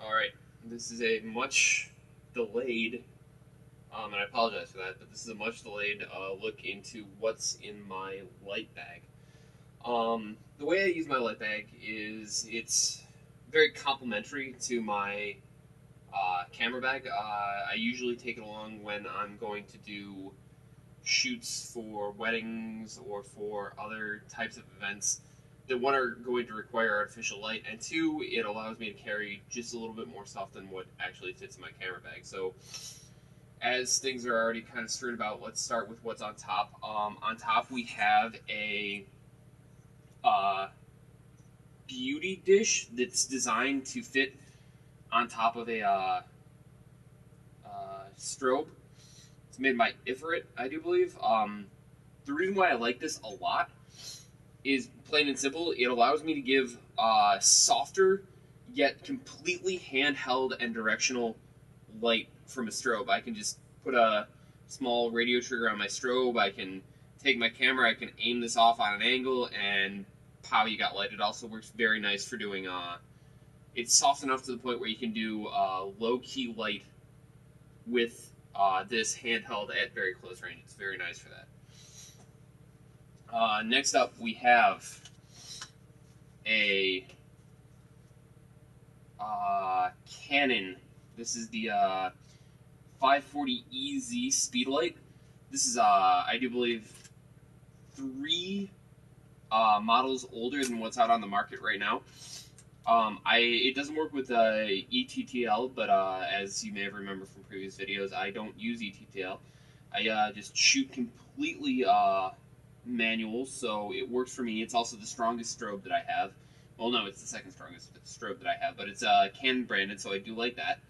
Alright, this is a much delayed, and I apologize for that, but this is a much delayed look into what's in my light bag. The way I use my light bag is it's very complementary to my camera bag. I usually take it along when I'm going to do shoots for weddings or for other types of events that one are going to require artificial light, and two, it allows me to carry just a little bit more stuff than what actually fits in my camera bag. So, as things are already kind of strewn about, let's start with what's on top. On top, we have a uh, beauty dish that's designed to fit on top of a strobe. It's made by Ifrit, I do believe. The reason why I like this a lot is plain and simple. It allows me to give softer yet completely handheld and directional light from a strobe. I can just put a small radio trigger on my strobe. I can take my camera. I can aim this off on an angle, and pow, you got light. It also works very nice for doing. It's soft enough to the point where you can do low key light with this handheld at very close range. It's very nice for that. Next up, we have a Canon. This is the 540EZ Speedlight. This is, I do believe, 3 models older than what's out on the market right now. It doesn't work with ETTL, but as you may have remembered from previous videos, I don't use ETTL. I just shoot completely manual, so it works for me. It's also the strongest strobe that I have. Well, no, it's the second strongest strobe that I have, but it's Canon branded, so I do like that.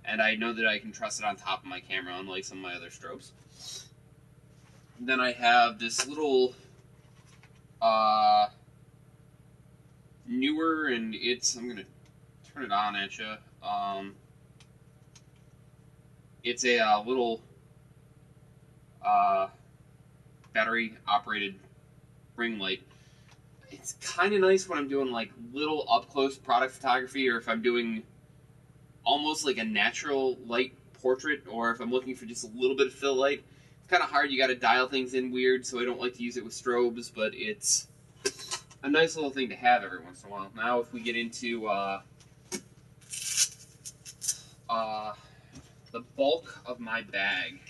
And I know that I can trust it on top of my camera, unlike some of my other strobes. Then I have this little newer, and I'm going to turn it on at you. It's a little battery-operated ring light. It's kind of nice when I'm doing like little up-close product photography, or if I'm doing almost like a natural light portrait, or if I'm looking for just a little bit of fill light. It's kind of hard. You got to dial things in weird, so I don't like to use it with strobes, but it's a nice little thing to have every once in a while. Now, if we get into the bulk of my bag,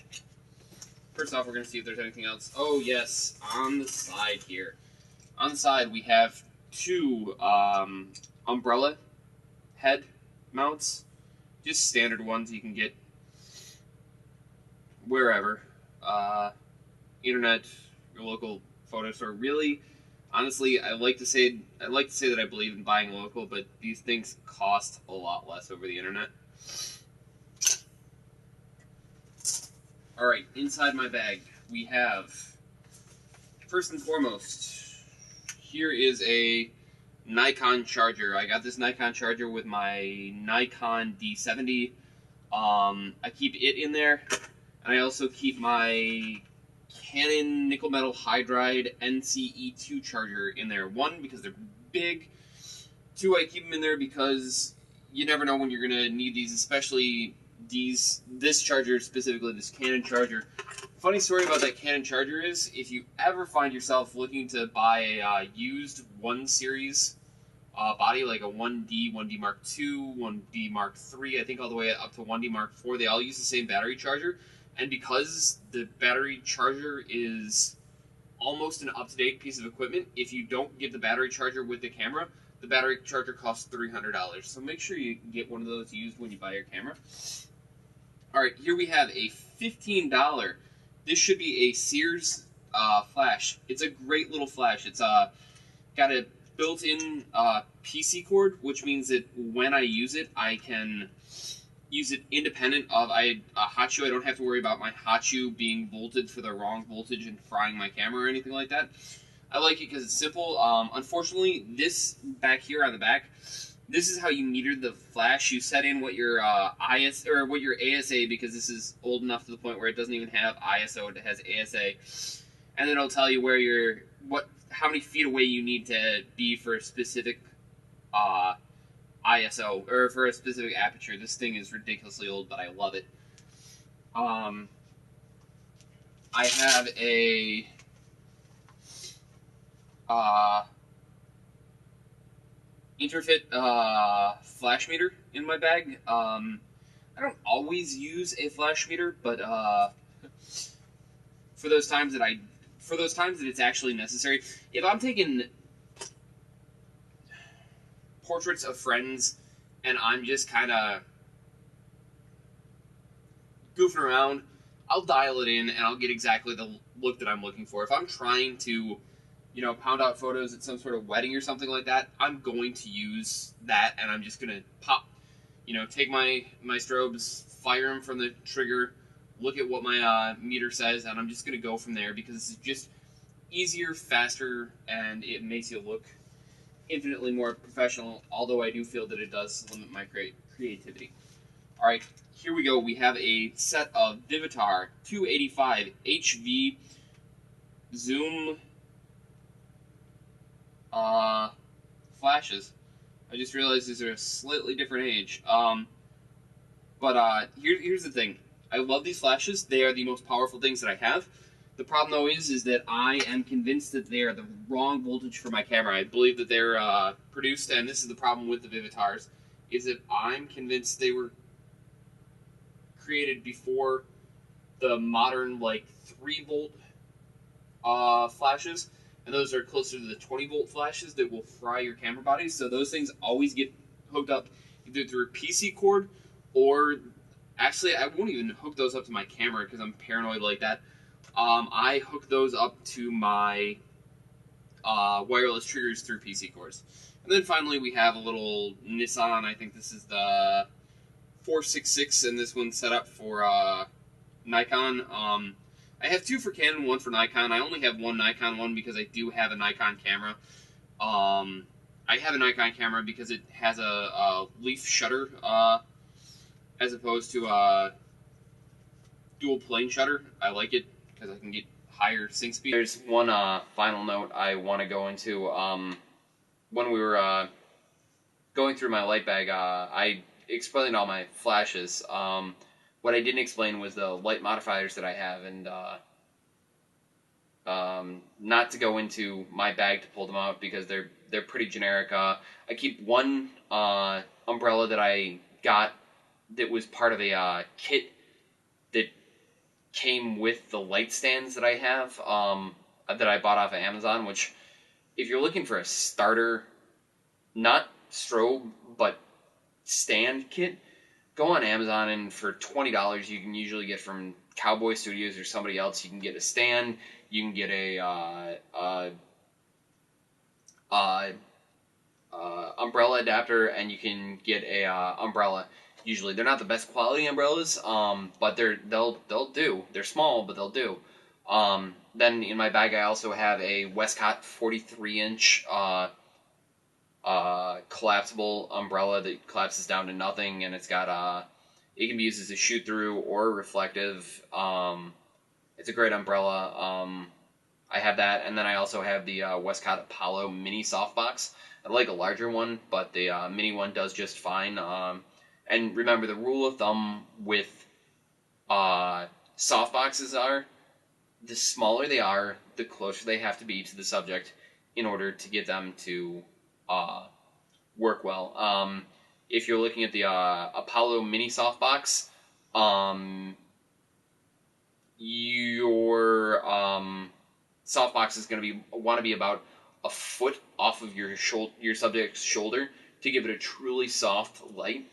first off, we're going to see if there's anything else. Oh, yes, on the side here. On the side, we have 2 umbrella head mounts. Just standard ones you can get wherever. Internet, your local photo store. Really, honestly, I like to say that I believe in buying local, but these things cost a lot less over the internet. Alright, inside my bag, we have, first and foremost, here is a Nikon charger. I got this Nikon charger with my Nikon D70. I keep it in there, and I also keep my Canon nickel metal hydride NCE2 charger in there. 1, because they're big. 2, I keep them in there because you never know when you're going to need these, especially this charger, specifically this Canon charger. Funny story about that Canon charger is, if you ever find yourself looking to buy a used 1 series body, like a 1D, 1D Mark II, 1D Mark III, I think all the way up to 1D Mark IV, they all use the same battery charger. And because the battery charger is almost an up-to-date piece of equipment, if you don't get the battery charger with the camera, the battery charger costs $300. So make sure you get one of those used when you buy your camera. Alright, here we have a $15. This should be a Sears flash. It's a great little flash. It's got a built-in PC cord, which means that when I use it, I can use it independent of a hot shoe. I don't have to worry about my hot shoe being volted for the wrong voltage and frying my camera or anything like that. I like it because it's simple. Unfortunately, this back here on the back, this is how you meter the flash. You set in what your what your ASA, because this is old enough to the point where it doesn't even have ISO, it has ASA, and then it'll tell you where how many feet away you need to be for a specific ISO, or for a specific aperture. This thing is ridiculously old, but I love it. I have a Interfit flash meter in my bag. I don't always use a flash meter, but for those times that it's actually necessary, if I'm taking portraits of friends and I'm just kind of goofing around, I'll dial it in and I'll get exactly the look that I'm looking for. If I'm trying to, pound out photos at some sort of wedding or something like that, I'm going to use that, and I'm just gonna take my strobes, fire them from the trigger, look at what my meter says, and I'm just gonna go from there because it's just easier, faster, and it makes you look infinitely more professional. Although I do feel that it does limit my creativity. All right, here we go. We have a set of Vivitar 285 HV zoom flashes. I just realized these are a slightly different age. But here's the thing. I love these flashes. They are the most powerful things that I have. The problem, though, is that I am convinced that they are the wrong voltage for my camera. I believe that they're produced, and this is the problem with the Vivitars, is that I'm convinced they were created before the modern, 3-volt flashes, and those are closer to the 20-volt flashes that will fry your camera bodies. So those things always get hooked up either through a PC cord, or actually I won't even hook those up to my camera because I'm paranoid like that. I hook those up to my wireless triggers through PC cords. And then finally we have a little Nissan. I think this is the 466, and this one's set up for Nikon. I have two for Canon, one for Nikon. I only have one Nikon one because I do have a Nikon camera. I have a Nikon camera because it has a leaf shutter as opposed to a dual plane shutter. I like it because I can get higher sync speed. There's one final note I want to go into. When we were going through my light bag, I explained all my flashes. What I didn't explain was the light modifiers that I have, and not to go into my bag to pull them out because they're pretty generic. I keep one umbrella that I got that was part of a kit that came with the light stands that I have, that I bought off of Amazon, which, if you're looking for a starter, not strobe, but stand kit, go on Amazon, and for $20 you can usually get from Cowboy Studios or somebody else. You can get a stand, you can get a umbrella adapter, and you can get a umbrella. Usually they're not the best quality umbrellas, but they'll do. They're small, but they'll do. Then in my bag I also have a Westcott 43-inch collapsible umbrella that collapses down to nothing, and it's got it can be used as a shoot through or reflective. It's a great umbrella. I have that, and then I also have the Westcott Apollo mini softbox. I like a larger one, but the mini one does just fine. And remember, the rule of thumb with softboxes are, the smaller they are, the closer they have to be to the subject in order to get them to work well. If you're looking at the Apollo mini softbox, your softbox is going to want to be about a foot off of your subject's shoulder to give it a truly soft light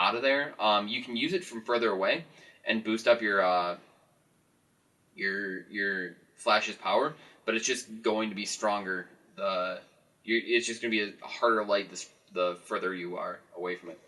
out of there. You can use it from further away and boost up your flash's power, but it's just going to be stronger. It's just going to be a harder light the further you are away from it.